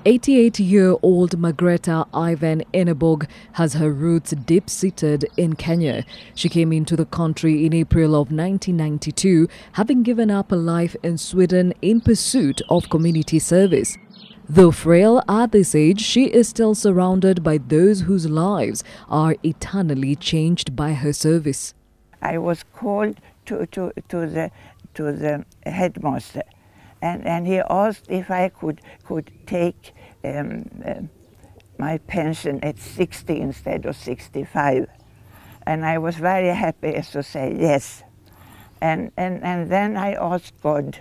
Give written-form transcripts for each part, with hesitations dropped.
88-year-old Margareta Iven Ingeborg has her roots deep-seated in Kenya. She came into the country in April of 1992, having given up a life in Sweden in pursuit of community service. Though frail at this age, she is still surrounded by those whose lives are eternally changed by her service. I was called to the headmaster. And he asked if I could take my pension at 60 instead of 65. And I was very happy to say yes. And then I asked God,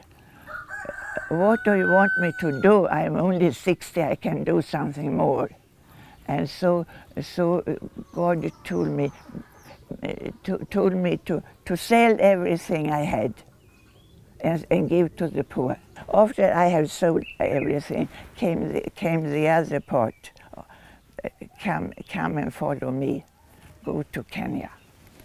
what do you want me to do? I'm only 60, I can do something more. And so God told me to sell everything I had and give to the poor. After I had sold everything, came the other part. Come and follow me. Go to Kenya.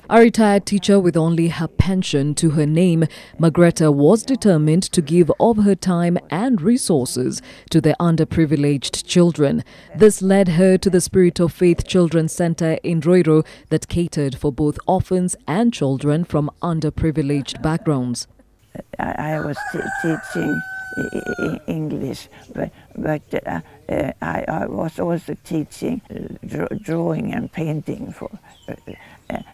A retired teacher with only her pension to her name, Margareta was determined to give of her time and resources to the underprivileged children. This led her to the Spirit of Faith Children's Center in Roiro that catered for both orphans and children from underprivileged backgrounds. I was teaching English, but I was also teaching drawing and painting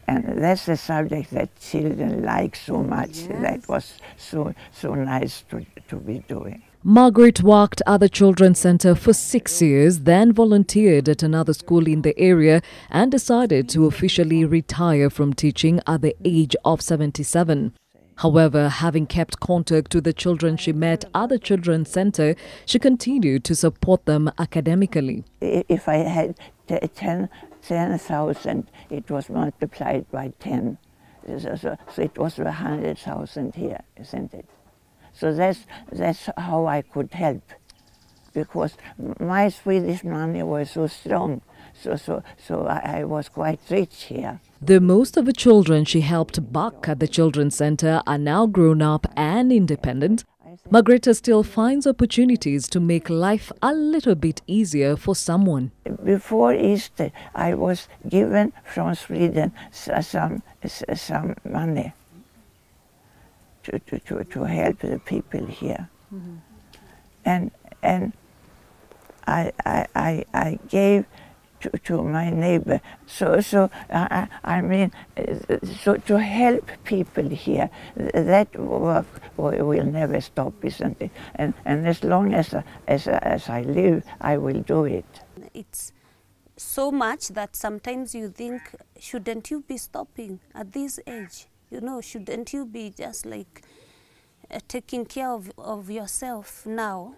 and that's a subject that children like so much. Yes. That was so nice to be doing. Margaret worked at the Children's Center for 6 years, then volunteered at another school in the area and decided to officially retire from teaching at the age of 77. However, having kept contact with the children she met at the Children's Center, she continued to support them academically. If I had 10,000, it was multiplied by 10. So it was 100,000 here, isn't it? So that's how I could help, because my Swedish money was so strong. So I was quite rich here. Though most of the children she helped back at the Children's Center are now grown up and independent, Margareta still finds opportunities to make life a little bit easier for someone. Before Easter, I was given from Sweden some money to help the people here. Mm-hmm. And I gave to my neighbor. So I mean, to help people here, that work will never stop, isn't it? And as long as I live, I will do it. It's so much that sometimes you think, shouldn't you be stopping at this age? You know, shouldn't you be just like taking care of yourself now?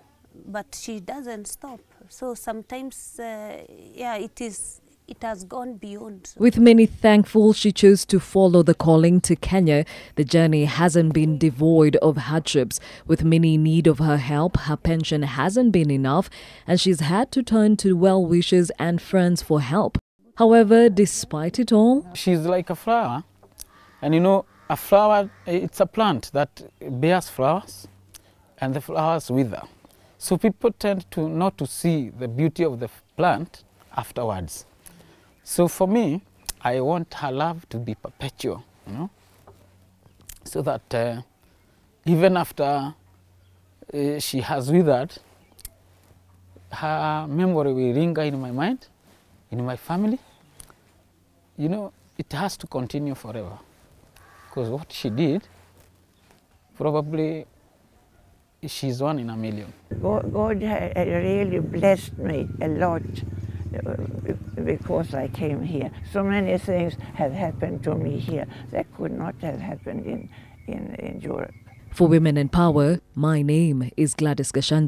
But she doesn't stop. So sometimes, it has gone beyond. With many thankful she chose to follow the calling to Kenya, the journey hasn't been devoid of hardships. With many in need of her help, her pension hasn't been enough, and she's had to turn to well-wishers and friends for help. However, despite it all, she's like a flower. And you know, a flower, it's a plant that bears flowers, and the flowers wither. So people tend to not to see the beauty of the plant afterwards. So for me, I want her love to be perpetual, you know, so that even after she has withered, her memory will linger in my mind, in my family. You know, it has to continue forever, because what she did, probably she's one in a million. God really blessed me a lot because I came here. So many things have happened to me here that could not have happened in Europe. For Women in Power, my name is Gladys Gachanja.